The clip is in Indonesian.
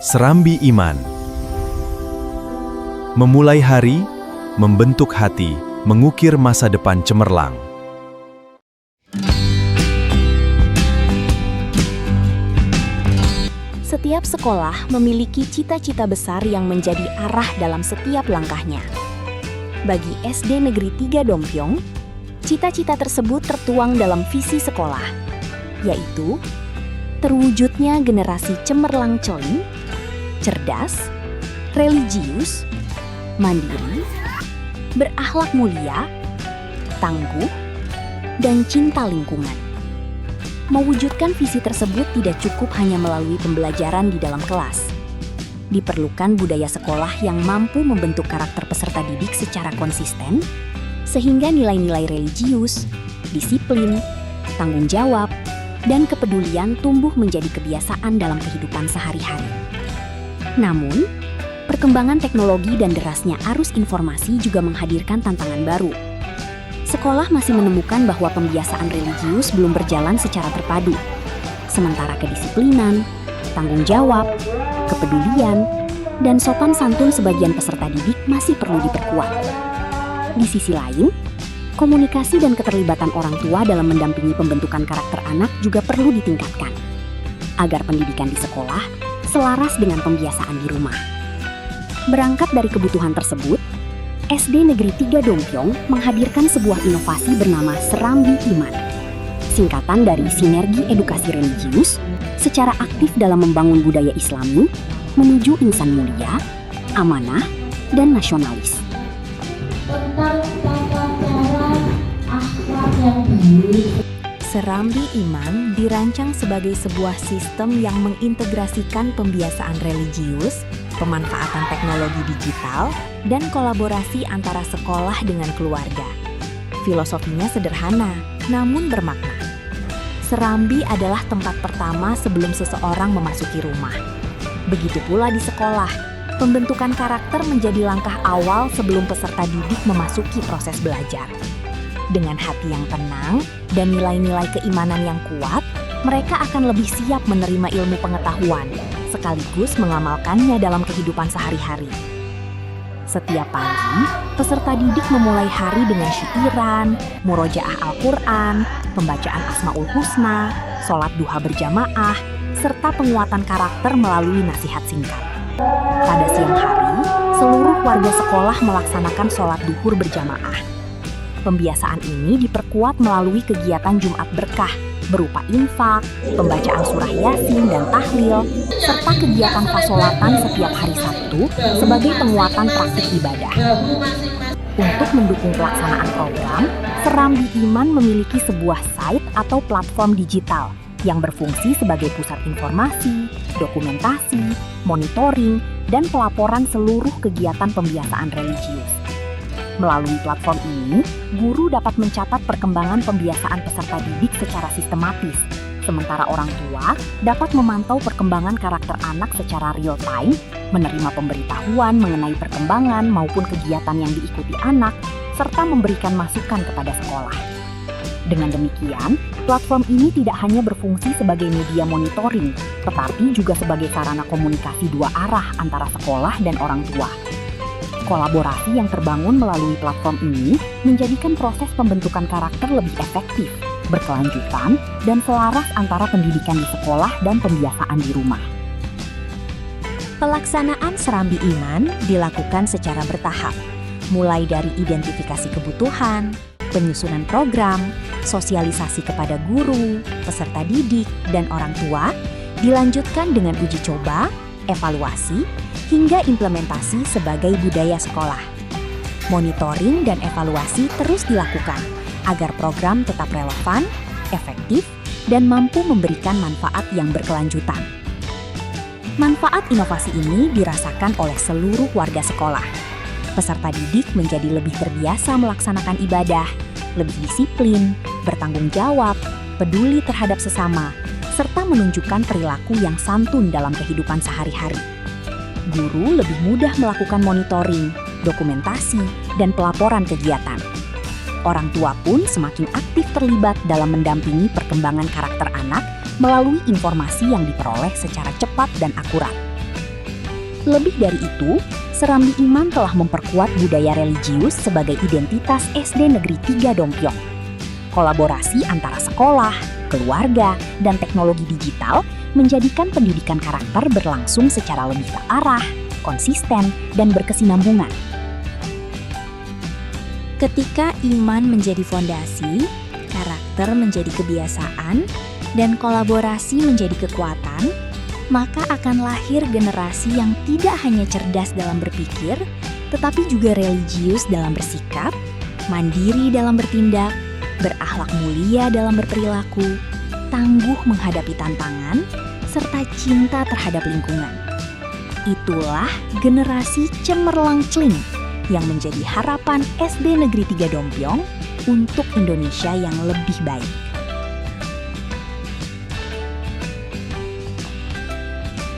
Serambi Iman. Memulai hari, membentuk hati, mengukir masa depan cemerlang. Setiap sekolah memiliki cita-cita besar yang menjadi arah dalam setiap langkahnya. Bagi SD Negeri 3 Dompyong, cita-cita tersebut tertuang dalam visi sekolah, yaitu terwujudnya generasi cemerlang coing, cerdas, religius, mandiri, berakhlak mulia, tangguh, dan cinta lingkungan. Mewujudkan visi tersebut tidak cukup hanya melalui pembelajaran di dalam kelas. Diperlukan budaya sekolah yang mampu membentuk karakter peserta didik secara konsisten, sehingga nilai-nilai religius, disiplin, tanggung jawab, dan kepedulian tumbuh menjadi kebiasaan dalam kehidupan sehari-hari. Namun, perkembangan teknologi dan derasnya arus informasi juga menghadirkan tantangan baru. Sekolah masih menemukan bahwa pembiasaan religius belum berjalan secara terpadu, sementara kedisiplinan, tanggung jawab, kepedulian, dan sopan santun sebagian peserta didik masih perlu diperkuat. Di sisi lain, komunikasi dan keterlibatan orang tua dalam mendampingi pembentukan karakter anak juga perlu ditingkatkan, agar pendidikan di sekolah selaras dengan pembiasaan di rumah. Berangkat dari kebutuhan tersebut, SD Negeri 3 Dompyong menghadirkan sebuah inovasi bernama Serambi Iman, singkatan dari Sinergi Edukasi Religius, secara aktif dalam membangun budaya Islami menuju insan mulia, amanah, dan nasionalis. Serambi Iman dirancang sebagai sebuah sistem yang mengintegrasikan pembiasaan religius, pemanfaatan teknologi digital, dan kolaborasi antara sekolah dengan keluarga. Filosofinya sederhana, namun bermakna. Serambi adalah tempat pertama sebelum seseorang memasuki rumah. Begitu pula di sekolah, pembentukan karakter menjadi langkah awal sebelum peserta didik memasuki proses belajar. Dengan hati yang tenang dan nilai-nilai keimanan yang kuat, mereka akan lebih siap menerima ilmu pengetahuan, sekaligus mengamalkannya dalam kehidupan sehari-hari. Setiap pagi, peserta didik memulai hari dengan syairan, murojaah Al-Quran, pembacaan Asmaul Husna, sholat duha berjamaah, serta penguatan karakter melalui nasihat singkat. Pada siang hari, seluruh warga sekolah melaksanakan sholat duhur berjamaah. Pembiasaan ini diperkuat melalui kegiatan Jumat Berkah, berupa infak, pembacaan surah Yasin dan tahlil, serta kegiatan fasolatan setiap hari Sabtu sebagai penguatan praktik ibadah. Untuk mendukung pelaksanaan program, Serambi Iman memiliki sebuah site atau platform digital yang berfungsi sebagai pusat informasi, dokumentasi, monitoring, dan pelaporan seluruh kegiatan pembiasaan religius. Melalui platform ini, guru dapat mencatat perkembangan pembiasaan peserta didik secara sistematis, sementara orang tua dapat memantau perkembangan karakter anak secara real-time, menerima pemberitahuan mengenai perkembangan maupun kegiatan yang diikuti anak, serta memberikan masukan kepada sekolah. Dengan demikian, platform ini tidak hanya berfungsi sebagai media monitoring, tetapi juga sebagai sarana komunikasi dua arah antara sekolah dan orang tua. Kolaborasi yang terbangun melalui platform ini menjadikan proses pembentukan karakter lebih efektif, berkelanjutan, dan selaras antara pendidikan di sekolah dan pembiasaan di rumah. Pelaksanaan Serambi Iman dilakukan secara bertahap, mulai dari identifikasi kebutuhan, penyusunan program, sosialisasi kepada guru, peserta didik, dan orang tua, dilanjutkan dengan uji coba, evaluasi, hingga implementasi sebagai budaya sekolah. Monitoring dan evaluasi terus dilakukan agar program tetap relevan, efektif, dan mampu memberikan manfaat yang berkelanjutan. Manfaat inovasi ini dirasakan oleh seluruh warga sekolah. Peserta didik menjadi lebih terbiasa melaksanakan ibadah, lebih disiplin, bertanggung jawab, peduli terhadap sesama, serta menunjukkan perilaku yang santun dalam kehidupan sehari-hari. Guru lebih mudah melakukan monitoring, dokumentasi, dan pelaporan kegiatan. Orang tua pun semakin aktif terlibat dalam mendampingi perkembangan karakter anak melalui informasi yang diperoleh secara cepat dan akurat. Lebih dari itu, Serambi Iman telah memperkuat budaya religius sebagai identitas SD Negeri 3 Dompiong. Kolaborasi antara sekolah, keluarga, dan teknologi digital menjadikan pendidikan karakter berlangsung secara lebih terarah, konsisten, dan berkesinambungan. Ketika iman menjadi fondasi, karakter menjadi kebiasaan, dan kolaborasi menjadi kekuatan, maka akan lahir generasi yang tidak hanya cerdas dalam berpikir, tetapi juga religius dalam bersikap, mandiri dalam bertindak, berakhlak mulia dalam berperilaku, tangguh menghadapi tantangan, serta cinta terhadap lingkungan. Itulah generasi cemerlang Cling yang menjadi harapan SD Negeri 3 Dompiong untuk Indonesia yang lebih baik.